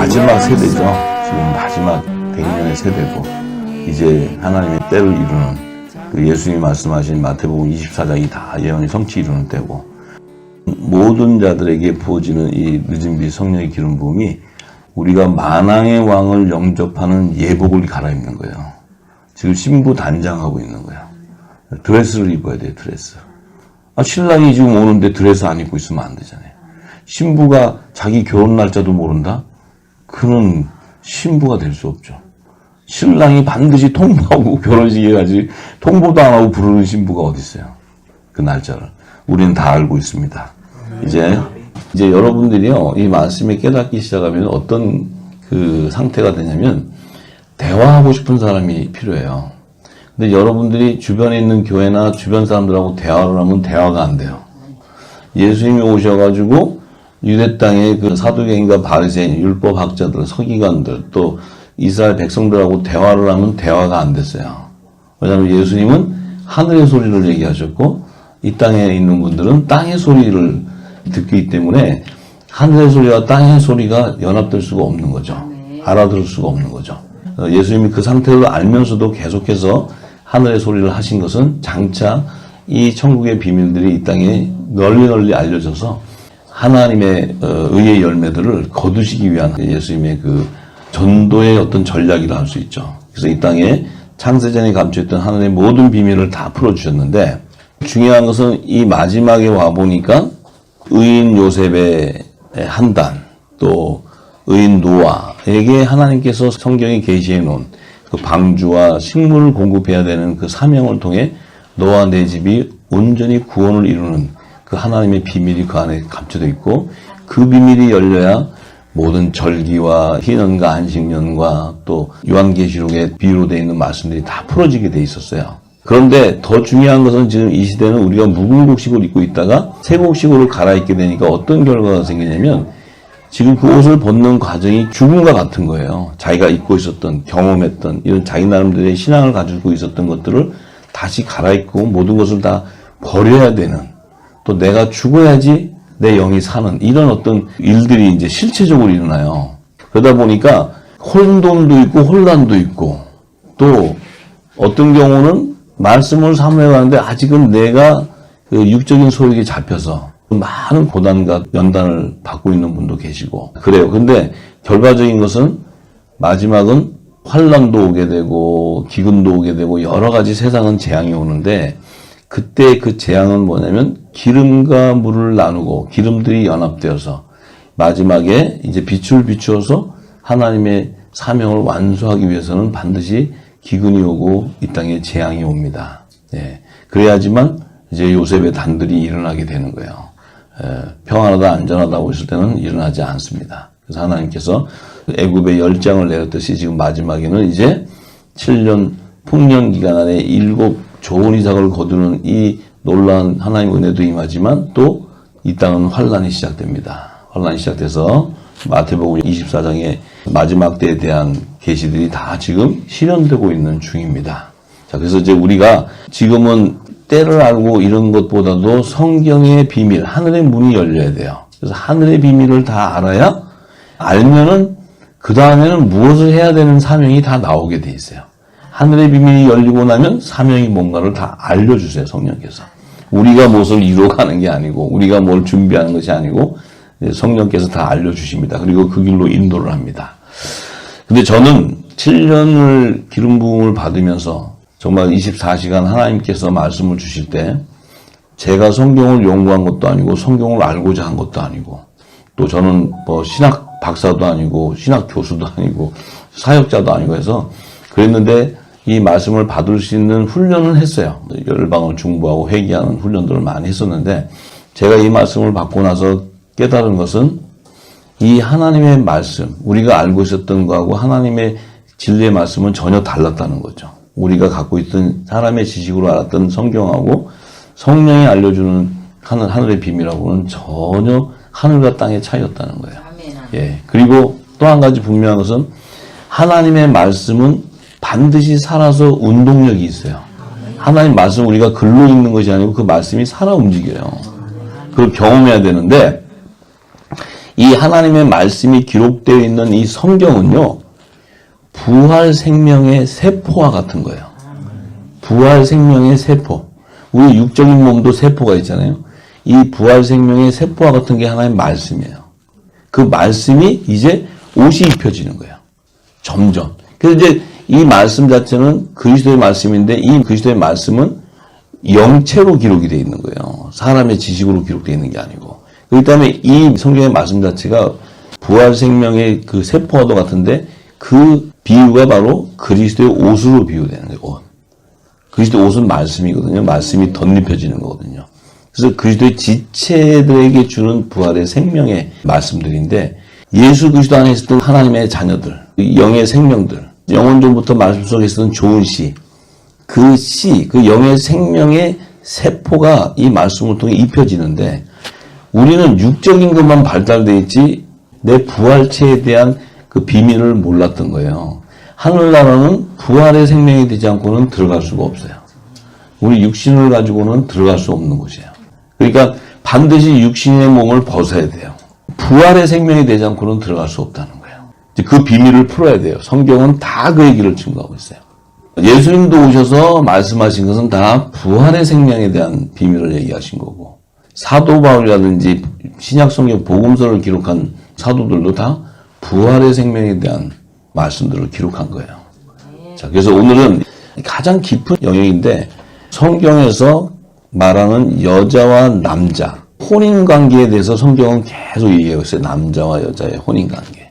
마지막 세대죠. 지금 마지막 대인연의 세대고 이제 하나님의 때를 이루는 그 예수님이 말씀하신 마태복음 24장이 다 예언이 성취 이루는 때고 모든 자들에게 부어지는 이 늦은 빛 성령의 기름 부음이 우리가 만왕의 왕을 영접하는 예복을 갈아입는 거예요. 지금 신부 단장하고 있는 거예요. 드레스를 입어야 돼요. 드레스. 신랑이 지금 오는데 드레스 안 입고 있으면 안 되잖아요. 신부가 자기 결혼 날짜도 모른다? 그는 신부가 될 수 없죠. 신랑이 반드시 통보하고 결혼식에 가지 통보도 안 하고 부르는 신부가 어디 있어요? 그 날짜를. 우리는 다 알고 있습니다. 이제 여러분들이요, 이 말씀에 깨닫기 시작하면 어떤 그 상태가 되냐면 대화하고 싶은 사람이 필요해요. 근데 여러분들이 주변에 있는 교회나 주변 사람들하고 대화를 하면 대화가 안 돼요. 예수님이 오셔가지고 유대 땅의 그 사두개인과 바리새인, 율법학자들, 서기관들, 또 이스라엘 백성들하고 대화를 하면 대화가 안 됐어요. 왜냐하면 예수님은 하늘의 소리를 얘기하셨고 이 땅에 있는 분들은 땅의 소리를 듣기 때문에 하늘의 소리와 땅의 소리가 연합될 수가 없는 거죠. 알아들을 수가 없는 거죠. 예수님이 그 상태를 알면서도 계속해서 하늘의 소리를 하신 것은 장차 이 천국의 비밀들이 이 땅에 널리 알려져서 하나님의 의의 열매들을 거두시기 위한 예수님의 그 전도의 어떤 전략이라 할 수 있죠. 그래서 이 땅에 창세전에 감춰있던 하나님의 모든 비밀을 다 풀어주셨는데 중요한 것은 이 마지막에 와보니까 의인 요셉의 한단 또 의인 노아에게 하나님께서 성경에 계시해 놓은 그 방주와 식물을 공급해야 되는 그 사명을 통해 너와 내 집이 온전히 구원을 이루는 그 하나님의 비밀이 그 안에 감춰져 있고 그 비밀이 열려야 모든 절기와 희년과 안식년과 또 요한계시록에 비유로 되어 있는 말씀들이 다 풀어지게 돼 있었어요. 그런데 더 중요한 것은 지금 이 시대는 우리가 묵은 곡식을 입고 있다가 새 곡식으로 갈아입게 되니까 어떤 결과가 생기냐면 지금 그 옷을 벗는 과정이 죽음과 같은 거예요. 자기가 입고 있었던, 경험했던 이런 자기 나름대로의 신앙을 가지고 있었던 것들을 다시 갈아입고 모든 것을 다 버려야 되는, 또 내가 죽어야지 내 영이 사는 이런 어떤 일들이 이제 실체적으로 일어나요. 그러다 보니까 혼돈도 있고 혼란도 있고 또 어떤 경우는 말씀을 사모해가는데 아직은 내가 그 육적인 소욕에 잡혀서 많은 고난과 연단을 받고 있는 분도 계시고 그래요. 근데 결과적인 것은 마지막은 환란도 오게 되고 기근도 오게 되고 여러 가지 세상은 재앙이 오는데 그때 그 재앙은 뭐냐면 기름과 물을 나누고 기름들이 연합되어서 마지막에 이제 빛을 비추어서 하나님의 사명을 완수하기 위해서는 반드시 기근이 오고 이 땅에 재앙이 옵니다. 예. 그래야지만 이제 요셉의 단들이 일어나게 되는 거예요. 평안하다 안전하다고 했을 때는 일어나지 않습니다. 그래서 하나님께서 애굽의 10장을 내렸듯이 지금 마지막에는 이제 7년 풍년 기간 안에 7 좋은 이삭을 거두는 이 놀라운 하나님의 은혜도 임하지만 또 이 땅은 환란이 시작됩니다. 환란이 시작돼서 마태복음 24장의 마지막 때에 대한 계시들이 다 지금 실현되고 있는 중입니다. 자, 그래서 이제 우리가 지금은 때를 알고 이런 것보다도 성경의 비밀, 하늘의 문이 열려야 돼요. 그래서 하늘의 비밀을 다 알아야 알면은 그 다음에는 무엇을 해야 되는 사명이 다 나오게 돼 있어요. 하늘의 비밀이 열리고 나면 사명이 뭔가를 다 알려주세요, 성령께서. 우리가 무엇을 이루어가는 게 아니고 우리가 뭘 준비하는 것이 아니고 성령께서 다 알려주십니다. 그리고 그 길로 인도를 합니다. 근데 저는 7년을 기름 부음을 받으면서 정말 24시간 하나님께서 말씀을 주실 때 제가 성경을 연구한 것도 아니고 성경을 알고자 한 것도 아니고 또 저는 뭐 신학 박사도 아니고 신학 교수도 아니고 사역자도 아니고 해서 그랬는데 이 말씀을 받을 수 있는 훈련을 했어요. 열방을 중보하고 회개하는 훈련들을 많이 했었는데 제가 이 말씀을 받고 나서 깨달은 것은 이 하나님의 말씀, 우리가 알고 있었던 거하고 하나님의 진리의 말씀은 전혀 달랐다는 거죠. 우리가 갖고 있던 사람의 지식으로 알았던 성경하고 성령이 알려주는 하늘의 비밀하고는 전혀 하늘과 땅의 차이였다는 거예요. 예. 그리고 또 한 가지 분명한 것은 하나님의 말씀은 반드시 살아서 운동력이 있어요. 하나님 말씀 우리가 글로 읽는 것이 아니고 그 말씀이 살아 움직여요. 그걸 경험해야 되는데 이 하나님의 말씀이 기록되어 있는 이 성경은요, 부활 생명의 세포와 같은 거예요. 부활 생명의 세포. 우리 육적인 몸도 세포가 있잖아요. 이 부활 생명의 세포와 같은 게 하나의 말씀이에요. 그 말씀이 이제 옷이 입혀지는 거예요. 점점. 그래서 이제 이 말씀 자체는 그리스도의 말씀인데, 이 그리스도의 말씀은 영체로 기록이 되어 있는 거예요. 사람의 지식으로 기록되어 있는 게 아니고. 그렇기 때문에 이 성경의 말씀 자체가 부활 생명의 그 세포와도 같은데, 그 비유가 바로 그리스도의 옷으로 비유되는 거예요. 옷. 그리스도의 옷은 말씀이거든요. 말씀이 덧입혀지는 거거든요. 그래서 그리스도의 지체들에게 주는 부활의 생명의 말씀들인데, 예수 그리스도 안에 있었던 하나님의 자녀들, 영의 생명들, 영원전부터 말씀 속에 있었던 좋은 씨, 그 영의 생명의 세포가 이 말씀을 통해 입혀지는데, 우리는 육적인 것만 발달되어 있지 내 부활체에 대한 그 비밀을 몰랐던 거예요. 하늘나라는 부활의 생명이 되지 않고는 들어갈 수가 없어요. 우리 육신을 가지고는 들어갈 수 없는 곳이에요. 그러니까 반드시 육신의 몸을 벗어야 돼요. 부활의 생명이 되지 않고는 들어갈 수 없다는 거예요. 그 비밀을 풀어야 돼요. 성경은 다 그 얘기를 증거하고 있어요. 예수님도 오셔서 말씀하신 것은 다 부활의 생명에 대한 비밀을 얘기하신 거고, 사도 바울이라든지 신약 성경 복음서를 기록한 사도들도 다 부활의 생명에 대한 말씀들을 기록한 거예요. 자, 그래서 오늘은 가장 깊은 영역인데, 성경에서 말하는 여자와 남자, 혼인관계에 대해서 성경은 계속 얘기하고 있어요. 남자와 여자의 혼인관계.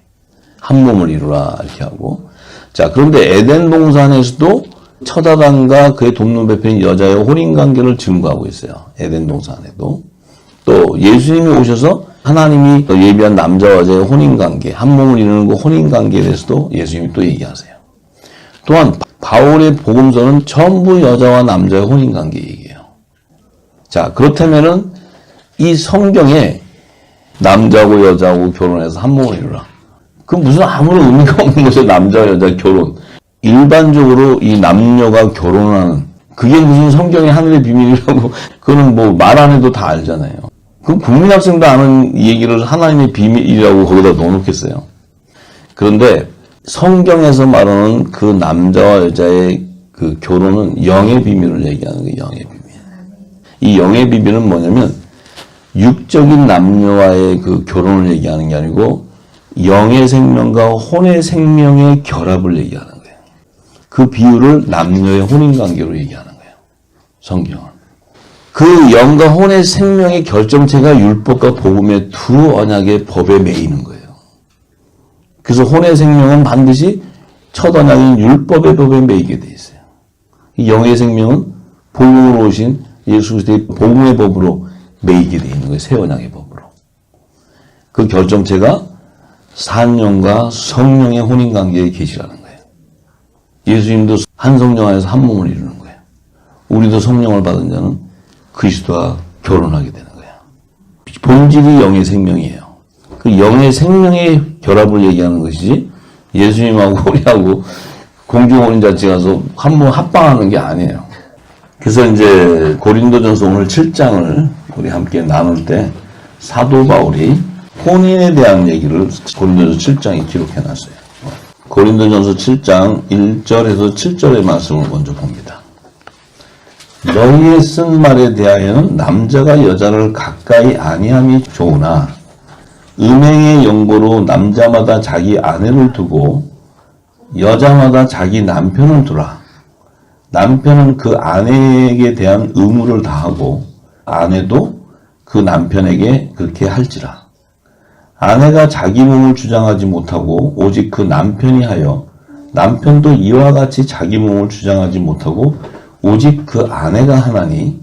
한 몸을 이루라 이렇게 하고. 자, 그런데 에덴 동산에서도 첫 아담과 그의 돕는 배편인 여자의 혼인관계를 증거하고 있어요. 에덴 동산에도. 또 예수님이 오셔서 하나님이 예비한 남자와 여자의 혼인관계, 한 몸을 이루는 그 혼인관계에 대해서도 예수님이 또 얘기하세요. 또한 바울의 복음서는 전부 여자와 남자의 혼인관계 얘기해요. 자, 그렇다면은 이 성경에 남자하고 여자하고 결혼해서 한 몸을 이루라. 그 무슨 아무런 의미가 없는 것이죠. 남자와 여자 결혼. 일반적으로 이 남녀가 결혼하는, 그게 무슨 성경의 하늘의 비밀이라고, 그거는 뭐 말 안 해도 다 알잖아요. 그 국민학생도 아는 얘기를 하나님의 비밀이라고 거기다 넣어놓겠어요. 그런데 성경에서 말하는 그 남자와 여자의 그 결혼은 영의 비밀을 얘기하는 거예요. 영의 비밀. 이 영의 비밀은 뭐냐면 육적인 남녀와의 그 결혼을 얘기하는 게 아니고 영의 생명과 혼의 생명의 결합을 얘기하는 거예요. 그 비유를 남녀의 혼인관계로 얘기하는 거예요. 성경은. 그 영과 혼의 생명의 결정체가 율법과 복음의 두 언약의 법에 매이는 거예요. 그래서 혼의 생명은 반드시 첫 언약인 율법의 법에 매이게 돼 있어요. 이 영의 생명은 복음으로 오신 예수 그리스도의 복음의 법으로 매이게 돼 있는 거예요. 새 언약의 법으로. 그 결정체가 성령과 성령의 혼인관계에 계시라는 거예요. 예수님도 한 성령 안에서 한 몸을 이루는 거예요. 우리도 성령을 받은 자는 그리스도와 결혼하게 되는 거예요. 본질이 영의 생명이에요. 그 영의 생명의 결합을 얘기하는 것이지 예수님하고 우리하고 공중혼인잔치 가서 한 번 합방하는 게 아니에요. 그래서 이제 고린도전서 오늘 7장을 우리 함께 나눌 때 사도 바울이 혼인에 대한 얘기를 고린도전서 7장에 기록해놨어요. 고린도전서 7장 1절에서 7절의 말씀을 먼저 봅니다. 너희의 쓴 말에 대하여는 남자가 여자를 가까이 아니함이 좋으나 음행의 연고로 남자마다 자기 아내를 두고 여자마다 자기 남편을 두라. 남편은 그 아내에게 대한 의무를 다하고 아내도 그 남편에게 그렇게 할지라. 아내가 자기 몸을 주장하지 못하고 오직 그 남편이 하여 남편도 이와 같이 자기 몸을 주장하지 못하고 오직 그 아내가 하나니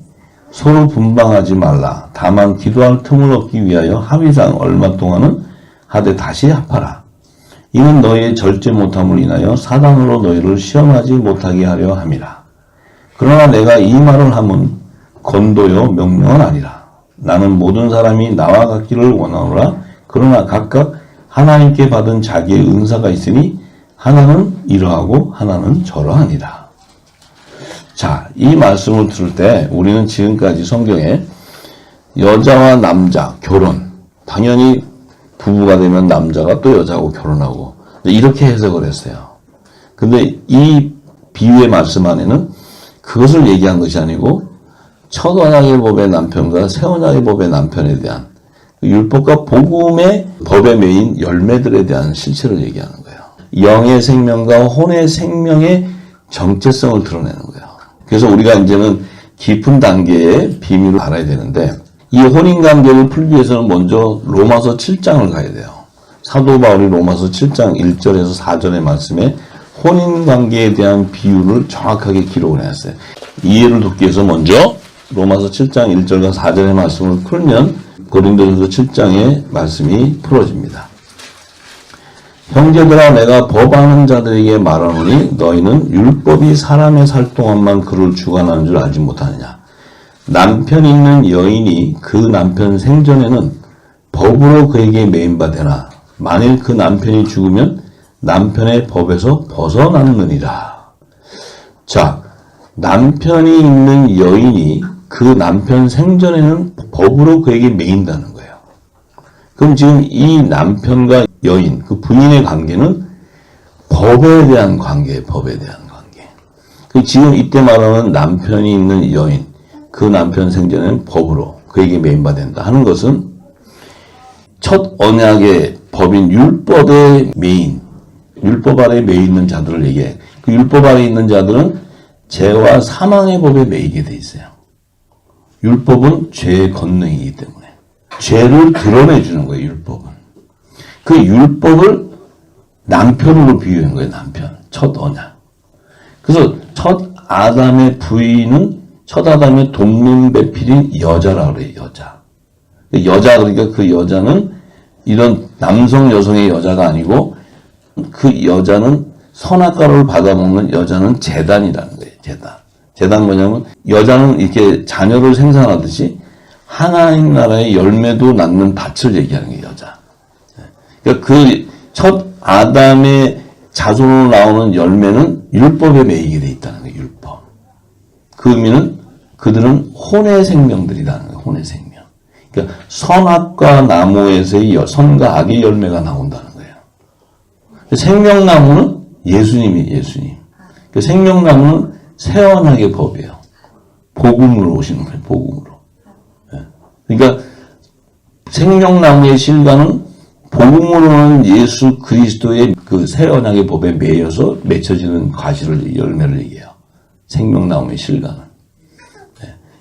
서로 분방하지 말라. 다만 기도할 틈을 얻기 위하여 합의상 얼마 동안은 하되 다시 합하라. 이는 너희의 절제 못함을 인하여 사단으로 너희를 시험하지 못하게 하려 함이라. 그러나 내가 이 말을 함은 권도요 명령은 아니라. 나는 모든 사람이 나와 같기를 원하노라. 그러나 각각 하나님께 받은 자기의 은사가 있으니 하나는 이러하고 하나는 저러하니라. 자, 이 말씀을 들을 때 우리는 지금까지 성경에 여자와 남자, 결혼, 당연히 부부가 되면 남자가 또 여자하고 결혼하고 이렇게 해석을 했어요. 근데 이 비유의 말씀 안에는 그것을 얘기한 것이 아니고 첫 언약의 법의 남편과 새 언약의 법의 남편에 대한 율법과 복음의 법의 메인 열매들에 대한 실체를 얘기하는 거예요. 영의 생명과 혼의 생명의 정체성을 드러내는 거예요. 그래서 우리가 이제는 깊은 단계의 비밀을 알아야 되는데 이 혼인관계를 풀기 위해서는 먼저 로마서 7장을 가야 돼요. 사도 바울이 로마서 7장 1절에서 4절의 말씀에 혼인관계에 대한 비유를 정확하게 기록을 했어요. 이해를 돕기 위해서 먼저 로마서 7장 1절과 4절의 말씀을 풀면 고린도전서 7장의 말씀이 풀어집니다. 형제들아 내가 법하는 자들에게 말하노니 너희는 율법이 사람의 살 동안만 그를 주관하는 줄 알지 못하느냐. 남편 있는 여인이 그 남편 생전에는 법으로 그에게 매인바되나 만일 그 남편이 죽으면 남편의 법에서 벗어났느니라. 자, 남편이 있는 여인이 그 남편 생전에는 법으로 그에게 매인다는 거예요. 그럼 지금 이 남편과 여인, 그 부인의 관계는 법에 대한 관계예요. 법에 대한 관계. 지금 이때 말하는 남편이 있는 여인, 그 남편 생전에는 법으로 그에게 매인바된다 하는 것은 첫 언약의 법인 율법의 메인, 율법 아래에 매여 있는 자들을 얘기해. 그 율법 아래에 있는 자들은 죄와 사망의 법에 매이게 돼 있어요. 율법은 죄의 권능이기 때문에 죄를 드러내주는 거예요. 율법은. 그 율법을 남편으로 비유한 거예요. 남편. 첫 언약. 그래서 첫 아담의 부인은 첫 아담의 동문배필인 여자라고 그래요. 여자. 여자 그러니까 그 여자는 이런 남성 여성의 여자가 아니고 그 여자는 선악과를 받아먹는 여자는 제단이라는 거예요. 제단. 제단 뭐냐면 여자는 이렇게 자녀를 생산하듯이 하나님 나라의 열매도 낳는 밭을 얘기하는 게 여자. 그러니까 그 첫 아담의 자손으로 나오는 열매는 율법에 매이게 돼 있다는 거예요. 율법. 그 의미는 그들은 혼의 생명들이라는 거예요. 혼의 생명. 그러니까 선악과 나무에서의 선과 악의 열매가 나온다는 거예요. 생명나무는 예수님이 예수님. 그 생명나무는 새 언약의 법이에요. 복음으로 오시는 거예요. 복음으로. 그러니까 생명나무의 실과는 복음으로는 예수 그리스도의 그 새 언약의 법에 매여서 맺혀지는 과실을 열매를 얘기해요. 생명나무의 실과는.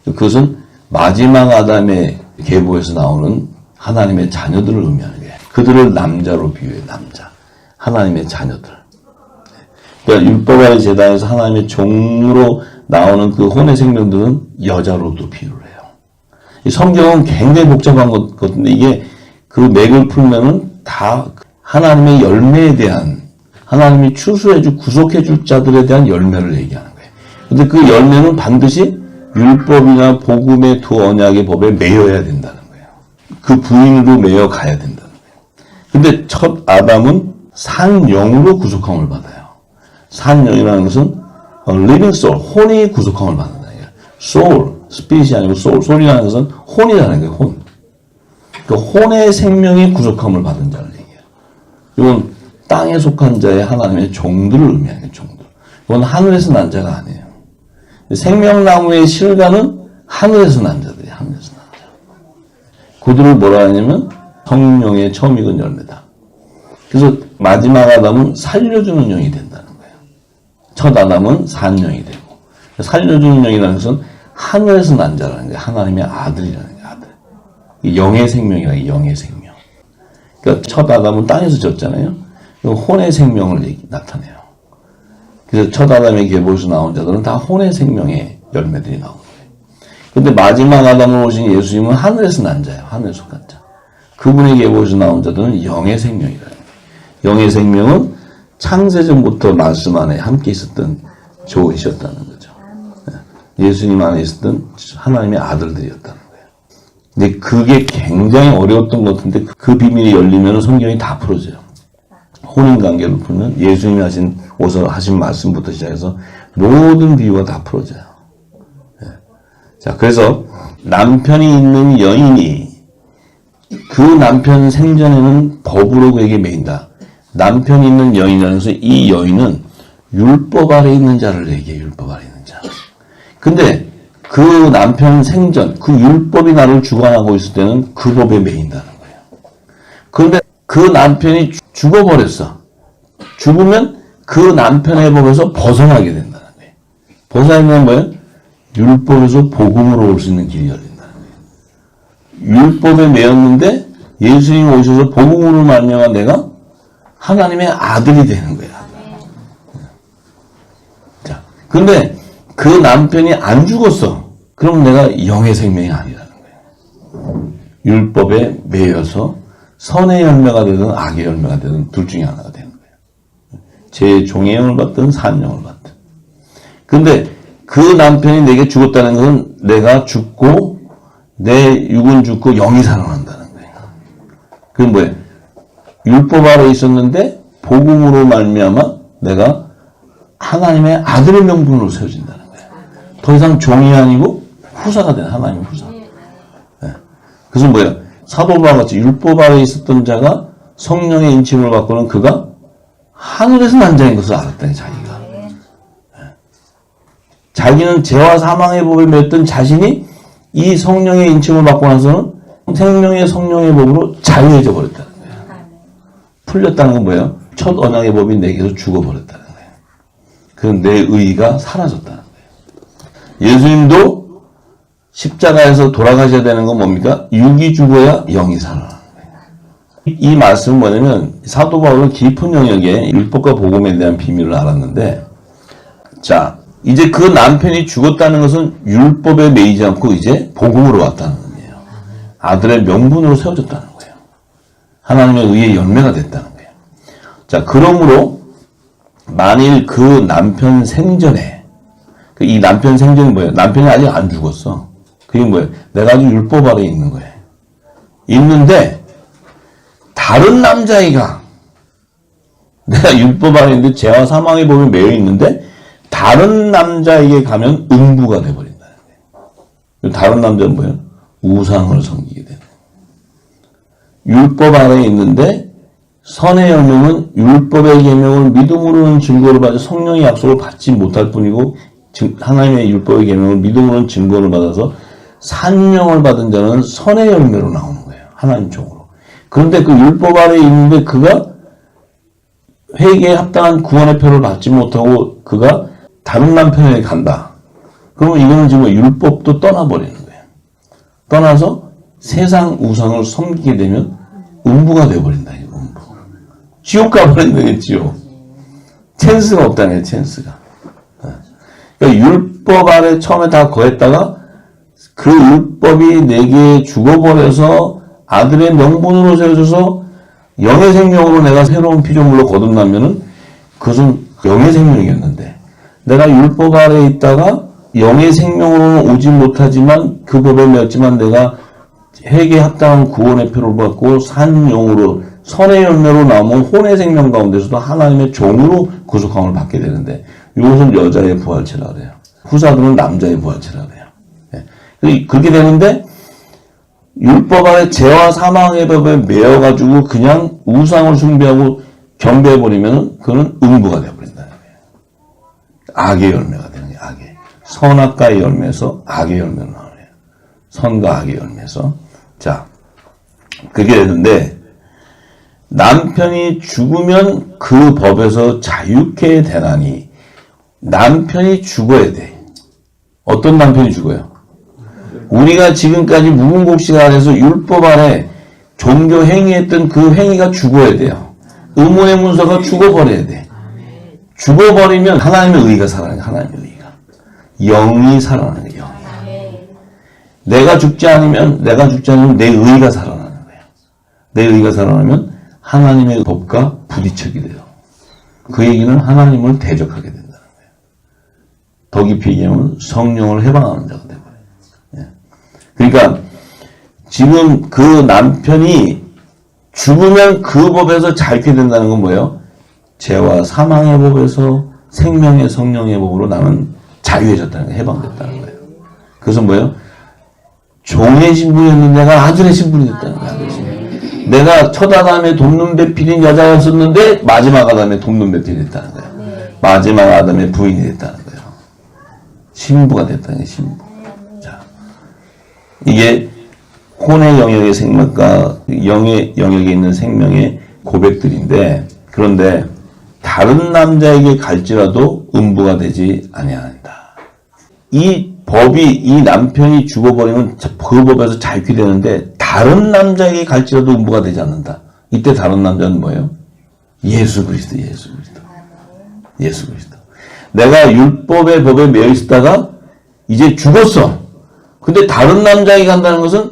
그것은 마지막 아담의 계보에서 나오는 하나님의 자녀들을 의미하는 거예요. 그들을 남자로 비유해요. 남자. 하나님의 자녀들. 그러니까 율법 아래 제단에서 하나님의 종으로 나오는 그 혼의 생명들은 여자로도 비유를 해요. 이 성경은 굉장히 복잡한 것 같은데 이게 그 맥을 풀면은 다 하나님의 열매에 대한 하나님이 추수해줄 구속해줄 자들에 대한 열매를 얘기하는 거예요. 근데 그 열매는 반드시 율법이나 복음의 두 언약의 법에 매여야 된다는 거예요. 그 부인으로 매여 가야 된다는 거예요. 근데 첫 아담은 산영으로 구속함을 받아요. 산영이라는 것은 living soul, 혼이 구속함을 받는다. soul, spirit이 아니고 soul, soul이라는 것은 혼이라는 거예요. 혼. 그 혼의 생명이 구속함을 받은 자를 얘기해요. 이건 땅에 속한 자의 하나님의 종들을 의미하는 거예요. 종들. 이건 하늘에서 난 자가 아니에요. 생명나무의 실과는 하늘에서 난 자들이에요. 하늘에서 난 자. 그들을 뭐라 하냐면 성령의 처음 익은 열매다. 그래서 마지막 아담은 살려주는 영이 된다는 거예요. 첫 아담은 산영이 되고 살려주는 영이라는 것은 하늘에서 난 자라는 거예요. 하나님의 아들이라는 거예요. 아들. 영의 생명이라는 거예요. 영의 생명. 그러니까 첫 아담은 땅에서 졌잖아요. 혼의 생명을 나타내요. 그래서 첫 아담의 계보에서 나온 자들은 다 혼의 생명의 열매들이 나오는 거예요. 그런데 마지막 아담으로 오신 예수님은 하늘에서 난 자예요. 하늘에 속한 자. 그분의 계보에서 나온 자들은 영의 생명이라는 거예요. 영의 생명은 창세전부터 말씀 안에 함께 있었던 조이셨다는 거죠. 예수님 안에 있었던 하나님의 아들들이었다는 거예요. 근데 그게 굉장히 어려웠던 것 같은데 그 비밀이 열리면 성경이 다 풀어져요. 혼인관계를 풀면 예수님이 하신 말씀부터 시작해서 모든 비유가 다 풀어져요. 자, 그래서 남편이 있는 여인이 그 남편 생전에는 법으로 그에게 매인다. 남편이 있는 여인이라서 이 여인은 율법 아래 있는 자를 얘기해. 율법 아래 있는 자. 근데 그 남편 생전 그 율법이 나를 주관하고 있을 때는 그 법에 매인다는 거예요. 그런데 그 남편이 죽어버렸어. 죽으면 그 남편의 법에서 벗어나게 된다는 거예요. 벗어나면 뭐예요? 율법에서 복음으로 올 수 있는 길이 열린다는 거예요. 율법에 매였는데 예수님이 오셔서 복음으로 말미암아 내가 하나님의 아들이 되는 거야. 자, 근데 그 남편이 안 죽었어. 그럼 내가 영의 생명이 아니라는 거예요. 율법에 매여서 선의 열매가 되든 악의 열매가 되든 둘 중에 하나가 되는 거예요. 제 종의 영을 받든 산영을 받든. 근데 그 남편이 내게 죽었다는 것은 내가 죽고 내 육은 죽고 영이 살아난다는 거예요. 그건 뭐예요? 율법 아래 있었는데 복음으로 말미암아 내가 하나님의 아들의 명분으로 세워진다는 거예요. 더 이상 종이 아니고 후사가 되는 하나님의 후사. 네. 그래서 뭐예요? 사도 바울과 같이 율법 아래 있었던 자가 성령의 인침을 받고는 그가 하늘에서 난 자인 것을 알았다니 자기가. 네. 자기는 죄와 사망의 법에 매였던 자신이 이 성령의 인침을 받고 나서는 생명의 성령의 법으로 자유해져 버렸다는 거예요. 풀렸다는 건 뭐예요? 첫 언약의 법이 내게서 죽어버렸다는 거예요. 그건 내 의의가 사라졌다는 거예요. 예수님도 십자가에서 돌아가셔야 되는 건 뭡니까? 육이 죽어야 영이 살아나는 거예요. 이 말씀은 뭐냐면 사도 바울은 깊은 영역에 율법과 복음에 대한 비밀을 알았는데, 자, 이제 그 남편이 죽었다는 것은 율법에 매이지 않고 이제 복음으로 왔다는 거예요. 아들의 명분으로 세워졌다는 거예요. 하나님의 의의 열매가 됐다는 거예요. 자, 그러므로 만일 그 남편 생전에, 이 남편 생전이 뭐예요? 남편이 아직 안 죽었어. 그게 뭐예요? 내가 아직 율법 아래에 있는 거예요. 있는데 다른 남자애가, 내가 율법 아래에 있는데 죄와 사망의 법에 매여 있는데 다른 남자에게 가면 음부가 돼버린다는 거예요. 다른 남자는 뭐예요? 우상을 섬기게 되는 거예요. 율법 아래에 있는데 선의 열매는 율법의 계명을 믿음으로는 증거를 받아 성령의 약속을 받지 못할 뿐이고, 하나님의 율법의 계명을 믿음으로는 증거를 받아서 산영을 받은 자는 선의 열매로 나오는 거예요. 하나님 쪽으로. 그런데 그 율법 아래에 있는데 그가 회개에 합당한 구원의 표를 받지 못하고 그가 다른 남편에게 간다. 그러면 이거는 지금 율법도 떠나버리는 거예요. 떠나서 세상 우상을 섬기게 되면 음부가 되어버린다. 음부. 지옥 가버린다. 지옥. 찬스가 없다네. 찬스가. 그러니까 율법 아래 처음에 다 거했다가 그 율법이 내게 죽어버려서 아들의 명분으로 세워져서 영의 생명으로 내가 새로운 피조물로 거듭나면은 그것은 영의 생명이었는데, 내가 율법 아래에 있다가 영의 생명으로는 오지 못하지만 그 법에 매였지만 내가 회개에 합당한 구원의 표를 받고 산 영으로 선의 열매로 나오면 혼의 생명 가운데서도 하나님의 종으로 구속함을 받게 되는데, 이것은 여자의 부활체라 그래요. 후사들은 남자의 부활체라 그래요. 네. 그렇게 되는데 율법 아래 죄와 사망의 법에 매여가지고 그냥 우상을 숭배하고 경배해버리면 그거는 음부가 되어버린다는 거예요. 악의 열매가 되는 거예요. 악의. 선악과의 열매에서 악의 열매로 나오네요. 선과 악의 열매에서. 자, 그게 되는데 남편이 죽으면 그 법에서 자유케 되나니, 남편이 죽어야 돼. 어떤 남편이 죽어요? 우리가 지금까지 무분곡식 아래서 율법 아래 종교 행위했던 그 행위가 죽어야 돼요. 의문의 문서가 죽어버려야 돼. 죽어버리면 하나님의 의가 살아나요. 하나님의 의가. 영이 살아나는 거예요. 영이. 내가 죽지 않으면 내 의가 살아나는 거예요. 내 의가 살아나면 하나님의 법과 부딪히게 돼요. 그 얘기는 하나님을 대적하게 된다는 거예요. 더 깊이 얘기하면 성령을 해방하는 자가 되어버려요. 그러니까 지금 그 남편이 죽으면 그 법에서 자유케 된다는 건 뭐예요? 죄와 사망의 법에서 생명의 성령의 법으로 나는 자유해졌다는 거예요. 해방됐다는 거예요. 그래서 뭐예요? 종의 신분이었는데 내가 아들의 신분이 됐다는 거예요. 내가 첫 아담에 돕는 배필인 여자였었는데 마지막 아담에 돕는 배필이 됐다는 거예요. 마지막 아담의 부인이 됐다는 거예요. 신부가 됐다는 거예요. 신부. 자, 이게 혼의 영역의 생명과 영의 영역에 있는 생명의 고백들인데, 그런데 다른 남자에게 갈지라도 음부가 되지 아니한다. 이 법이, 이 남편이 죽어버리면 그 법에서 자유케 되는데 다른 남자에게 갈지라도 음부가 되지 않는다. 이때 다른 남자는 뭐예요? 예수 그리스도, 예수 그리스도. 예수 그리스도. 내가 율법의 법에 매여 있다가 이제 죽었어. 근데 다른 남자에게 간다는 것은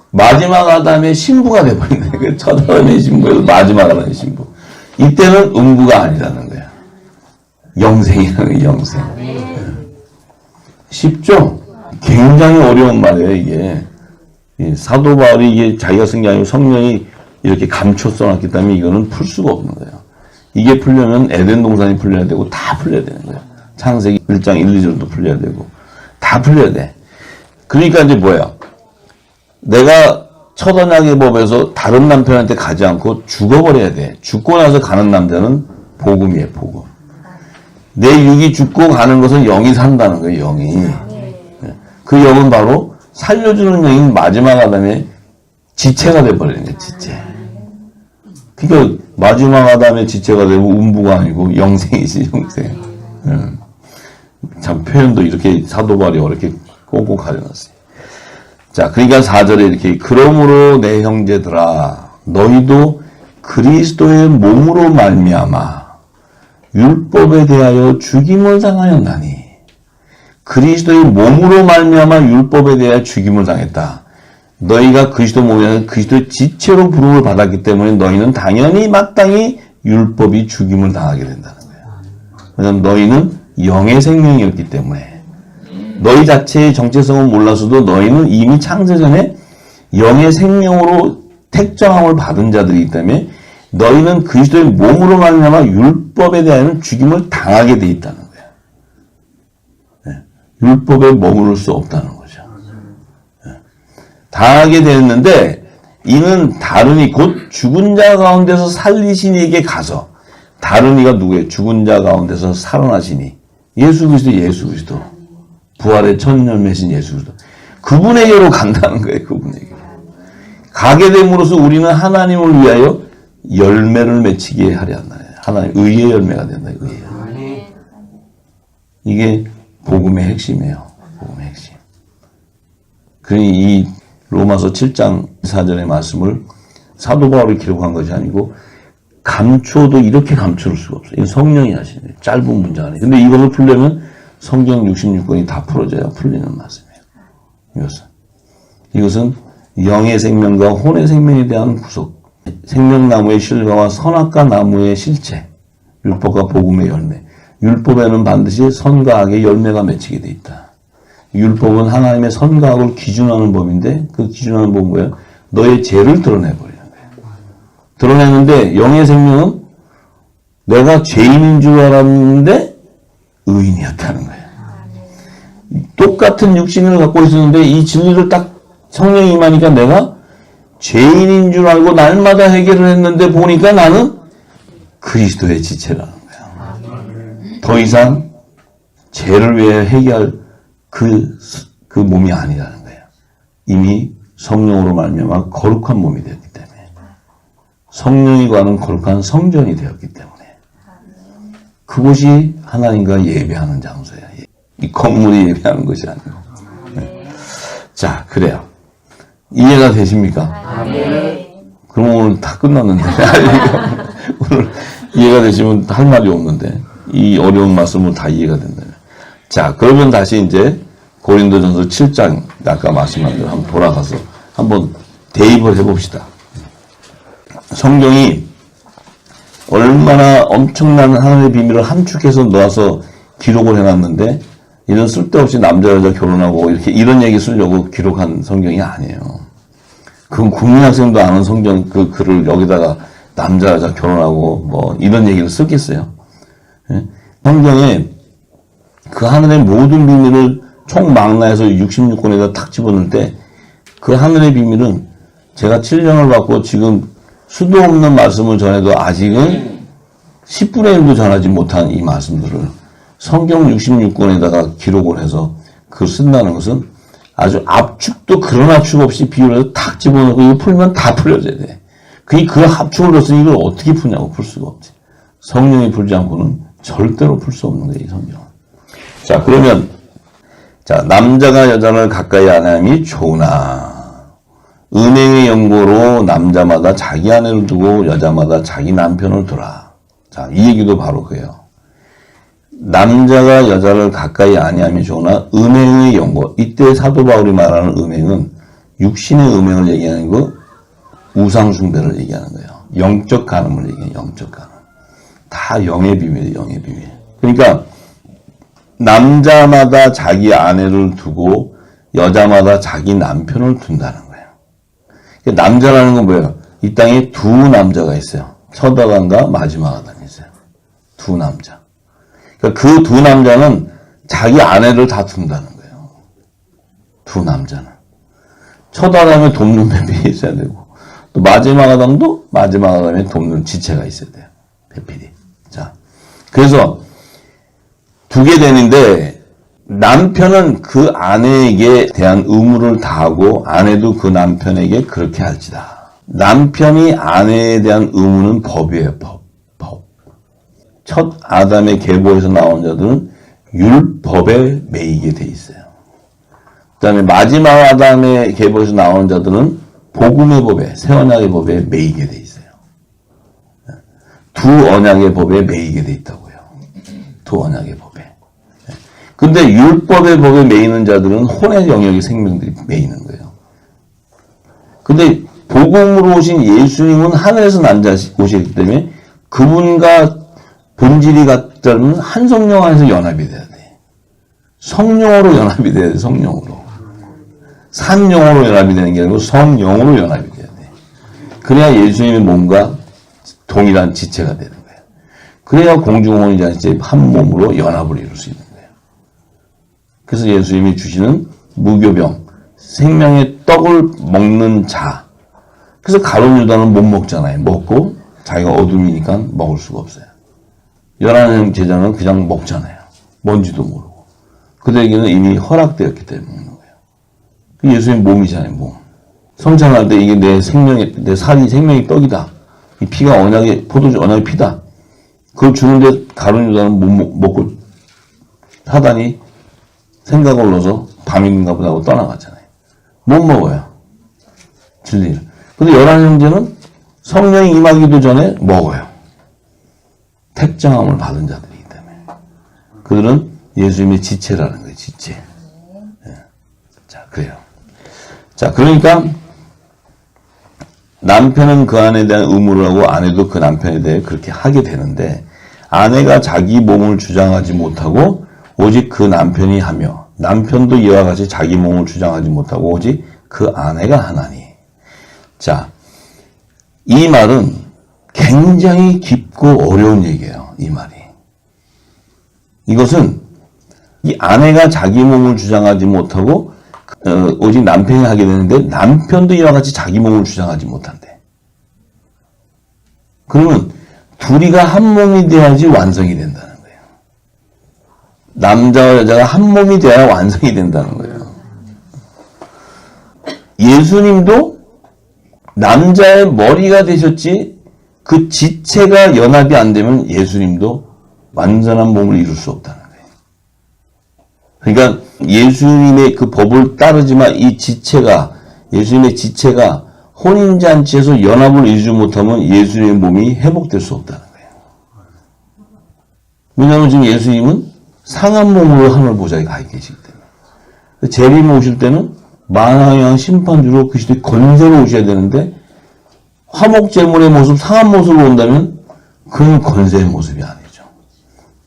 마지막 아담의 신부가 돼버린다. 첫 아담의 신부에서 마지막 아담의 신부. 이때는 음부가 아니라는 거야. 영생이라는 거야, 영생. 쉽죠? 굉장히 어려운 말이에요, 이게. 사도 바울이 이게 자기가 쓴 게 아니고 성령이 이렇게 감춰 써놨기 때문에 이거는 풀 수가 없는 거예요. 이게 풀려면 에덴 동산이 풀려야 되고 다 풀려야 되는 거예요. 창세기 1장 1, 2절도 풀려야 되고 다 풀려야 돼. 그러니까 이제 뭐야? 내가 첫 언약의 법에서 다른 남편한테 가지 않고 죽어버려야 돼. 죽고 나서 가는 남자는 복음이에요, 복음. 내 육이 죽고 가는 것은 영이 산다는 거예요, 영이. 그 영은 바로 살려주는 영인 마지막 아담의 지체가 돼버리는 거예요, 지체. 그러니까 마지막 아담의 지체가 되고 음부가 아니고 영생이지, 영생. 참 표현도 이렇게 사도 바울이 이렇게 꼭꼭 가려놨어요. 자, 그러니까 4절에 이렇게, 그러므로 내 형제들아 너희도 그리스도의 몸으로 말미암아 율법에 대하여 죽임을 당하였나니. 그리스도의 몸으로 말미암아 율법에 대하여 죽임을 당했다. 너희가 그리스도 몸에서 그리스도의 지체로 부름을 받았기 때문에 너희는 당연히 마땅히 율법이 죽임을 당하게 된다는 거예요. 왜냐하면 너희는 영의 생명이었기 때문에. 너희 자체의 정체성은 몰라서도 너희는 이미 창세전에 영의 생명으로 택정함을 받은 자들이기 때문에 너희는 그리스도의 몸으로 말미암아 율법에 대한 죽임을 당하게 돼 있다는 거예요. 네. 율법에 머무를 수 없다는 거죠. 네. 당하게 되었는데 이는 다른 이 곧 죽은 자 가운데서 살리신 이에게 가서, 다른 이가 누구예요? 죽은 자 가운데서 살아나시니 예수 그리스도, 예수 그리스도. 부활의 첫 열매신 예수 그리스도. 그분에게로 간다는 거예요. 그분에게. 가게 됨으로써 우리는 하나님을 위하여 열매를 맺히게 하려 한다. 하나님 의의 열매가 된다. 의의. 이게 복음의 핵심이에요. 복음의 핵심. 그러니 이 로마서 7장 4절의 말씀을 사도 바울이 기록한 것이 아니고 감추어도 이렇게 감출 수가 없어요. 이건 성령이 하시는 거예요. 짧은 문장 안에. 근데 이것을 풀려면 성경 66권이 다 풀어져야 풀리는 말씀이에요. 이것은 영의 생명과 혼의 생명에 대한 구속, 생명나무의 실과와 선악과 나무의 실체, 율법과 복음의 열매. 율법에는 반드시 선과 악의 열매가 맺히게 돼 있다. 율법은 하나님의 선과 악을 기준하는 법인데 그 기준하는 법은 뭐예요? 너의 죄를 드러내버리는 거예요. 드러내는데 영의 생명은 내가 죄인인 줄 알았는데 의인이었다는 거예요. 똑같은 육신을 갖고 있었는데 이 진리를 딱 성령이 임하니까 내가 죄인인 줄 알고 날마다 해결을 했는데 보니까 나는 그리스도의 지체라는 거예요. 더 이상 죄를 위해 해결할 그 몸이 아니라는 거예요. 이미 성령으로 말미암아 거룩한 몸이 되었기 때문에, 성령이 관한 거룩한 성전이 되었기 때문에 그곳이 하나님과 예배하는 장소예요. 이 건물이 예배하는 것이 아니고. 네. 자, 그래요. 이해가 되십니까? 네. 그럼 오늘 다 끝났는데. 오늘 이해가 되시면 할 말이 없는데 이 어려운 말씀을 다 이해가 된다면. 자, 그러면 다시 이제 고린도전서 7장 아까 말씀한 대로 한번 돌아가서 한번 대입을 해봅시다. 성경이 얼마나 엄청난 하나님의 비밀을 함축해서 놓아서 기록을 해놨는데 이런 쓸데없이 남자 여자 결혼하고 이렇게 이런 얘기 쓰려고 기록한 성경이 아니에요. 그건 국민학생도 아는 성경 그 글을 여기다가 남자 여자 결혼하고 뭐 이런 얘기를 쓰겠어요. 예? 성경에 그 하늘의 모든 비밀을 총망라해서 66권에다 탁 집어넣을 때 그 하늘의 비밀은 제가 7년을 받고 지금 수도 없는 말씀을 전해도 아직은 10분의 1도 전하지 못한 이 말씀들을 성경 66권에다가 기록을 해서 그걸 쓴다는 것은 아주 압축도 그런 압축 없이 비율해서 탁 집어넣고 이거 풀면 다 풀려져야 돼. 그 압축을 넣었으니 이걸 어떻게 푸냐고. 풀 수가 없지. 성령이 풀지 않고는 절대로 풀 수 없는 거예요, 이 성경은. 자, 그러면 자, 남자가 여자를 가까이 안함이 좋으나 은행의 연고로 남자마다 자기 아내를 두고 여자마다 자기 남편을 두라. 자, 이 얘기도 바로 그예요. 남자가 여자를 가까이 아니함이 좋으나 음행의 연고. 이때 사도 바울이 말하는 음행은 육신의 음행을 얘기하는 거, 우상 숭배를 얘기하는 거예요. 영적 간음을 얘기해요. 영적 간음. 다 영의 비밀이에요. 영의 비밀. 그러니까 남자마다 자기 아내를 두고 여자마다 자기 남편을 둔다는 거예요. 남자라는 건 뭐예요? 이 땅에 두 남자가 있어요. 첫 아담과 마지막 아담이 있어요. 두 남자. 그러니까 그 두 남자는 자기 아내를 다 둔다는 거예요. 두 남자는. 첫 아담에 돕는 배필이 있어야 되고, 또 마지막 아담도 마지막 아담에 돕는 지체가 있어야 돼요. 배필이. 자, 그래서 두게 되는데, 남편은 그 아내에게 대한 의무를 다하고 아내도 그 남편에게 그렇게 할지다. 남편이 아내에 대한 의무는 법이에요. 법. 첫 아담의 계보에서 나온 자들은 율법에 매이게 돼 있어요. 그 다음에 마지막 아담의 계보에서 나온 자들은 복음의 법에, 새 언약의 법에 매이게 돼 있어요. 두 언약의 법에 매이게 돼 있다고요. 두 언약의 법에. 근데 율법의 법에 매이는 자들은 혼의 영역의 생명들이 매이는 거예요. 근데 복음으로 오신 예수님은 하늘에서 난 자시기 때문에 그분과 본질이 같다면 한 성령 안에서 연합이 돼야 돼. 성령으로 연합이 돼야 돼. 성령으로. 산영으로 연합이 되는 게 아니고 성령으로 연합이 돼야 돼. 그래야 예수님의 몸과 동일한 지체가 되는 거예요. 그래야 공중혼이자체 한 몸으로 연합을 이룰 수 있는 거예요. 그래서 예수님이 주시는 무교병, 생명의 떡을 먹는 자. 그래서 가룟 유다는 못 먹잖아요. 먹고 자기가 어둠이니까 먹을 수가 없어요. 열한 제자는 그냥 먹잖아요. 뭔지도 모르고. 그들에게는 이미 허락되었기 때문에 먹는 거예요. 예수님 몸이잖아요, 몸. 성찬할 때 이게 내 살이 생명의 떡이다. 이 피가 언약의, 포도주 언약의 피다. 그걸 주는데 가룟 유다는 못 먹고 사단이 생각을 넣어서 밤인가 보다 하고 떠나갔잖아요. 못 먹어요. 진리를. 근데 열한 형제는 성령이 임하기도 전에 먹어요. 택정함을 받은 자들이기 때문에. 그들은 예수님의 지체라는 거예요, 지체. 네. 자, 그래요. 자, 그러니까 남편은 그 아내에 대한 의무를 하고 아내도 그 남편에 대해 그렇게 하게 되는데 아내가 자기 몸을 주장하지 못하고 오직 그 남편이 하며 남편도 이와 같이 자기 몸을 주장하지 못하고 오직 그 아내가 하나니. 자, 이 말은 굉장히 깊고 어려운 얘기예요. 이 말이. 이것은 이 아내가 자기 몸을 주장하지 못하고 오직 남편이 하게 되는데 남편도 이와 같이 자기 몸을 주장하지 못한대. 그러면 둘이가 한 몸이 돼야지 완성이 된다는 거예요. 남자와 여자가 한 몸이 돼야 완성이 된다는 거예요. 예수님도 남자의 머리가 되셨지 그 지체가 연합이 안 되면 예수님도 완전한 몸을 이룰 수 없다는 거예요. 그러니까 예수님의 그 법을 따르지만 이 지체가, 예수님의 지체가 혼인잔치에서 연합을 이루지 못하면 예수님의 몸이 회복될 수 없다는 거예요. 왜냐하면 지금 예수님은 상한 몸으로 하늘 보좌에 가 계시기 때문에. 재림 오실 때는 만왕의 심판주로 그리스도의 권세로 오셔야 되는데 화목 제물의 모습, 상한 모습으로 온다면 그건 권세의 모습이 아니죠.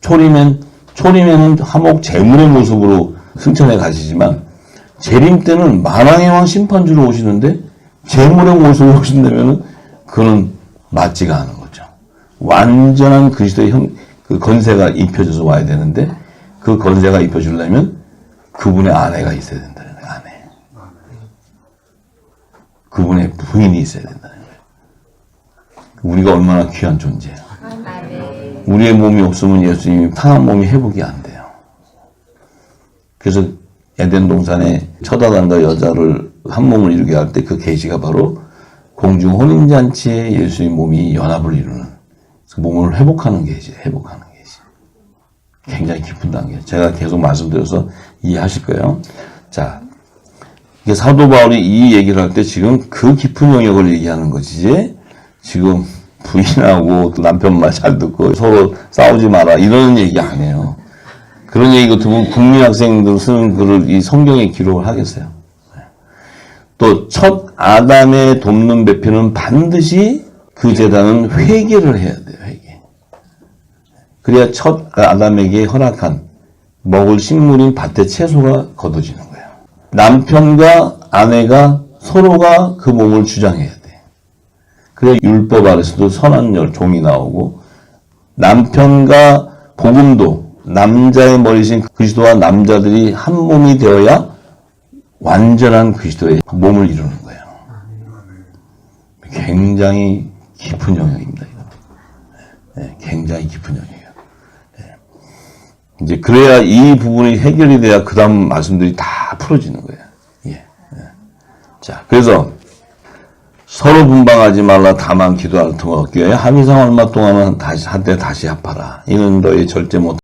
초림에는 화목 제물의 모습으로 승천해 가시지만 재림 때는 만왕의 왕 심판주로 오시는데 제물의 모습으로 오신다면 그는 맞지가 않은 거죠. 완전한 그리스도의 그 권세가 입혀져서 와야 되는데 그 권세가 입혀주려면 그분의 아내가 있어야 된다는 거예요. 아내. 그분의 부인이 있어야 된다는 거예요. 우리가 얼마나 귀한 존재예요. 우리의 몸이 없으면 예수님이 상한 몸이 회복이 안 돼요. 그래서 에덴 동산에 처다단과 여자를 한 몸을 이루게 할 때 그 계시가 바로 공중 혼인잔치에 예수의 몸이 연합을 이루는 그 몸을 회복하는 계시, 회복하는 계시. 굉장히 깊은 단계. 제가 계속 말씀드려서 이해하실 거예요. 자, 이게 사도 바울이 이 얘기를 할 때 지금 그 깊은 영역을 얘기하는 것이지, 지금 부인하고 또 남편 말 잘 듣고 서로 싸우지 마라 이런 얘기 안 해요. 그런 얘기 같으면 국민학생들 쓰는 글을 이 성경에 기록을 하겠어요. 또 첫 아담의 돕는 배편은 반드시 그 제단은 회개를 해야 돼요. 회개. 그래야 첫 아담에게 허락한 먹을 식물인 밭의 채소가 거둬지는 거예요. 남편과 아내가 서로가 그 몸을 주장해야 돼. 그래야 율법 아래서도 선한 종이 나오고, 남편과 복음도 남자의 머리신 그리스도와 남자들이 한 몸이 되어야 완전한 그리스도의 몸을 이루는 거예요. 굉장히 깊은 영역입니다. 네, 굉장히 깊은 영역이에요. 네. 이제 그래야 이 부분이 해결이 돼야 그 다음 말씀들이 다 풀어지는 거예요. 예. 네. 자, 그래서 서로 분방하지 말라. 다만 기도할 틈 없게 합의상 얼마 동안은 다시 한때 다시 합하라. 이는 너의 절제 못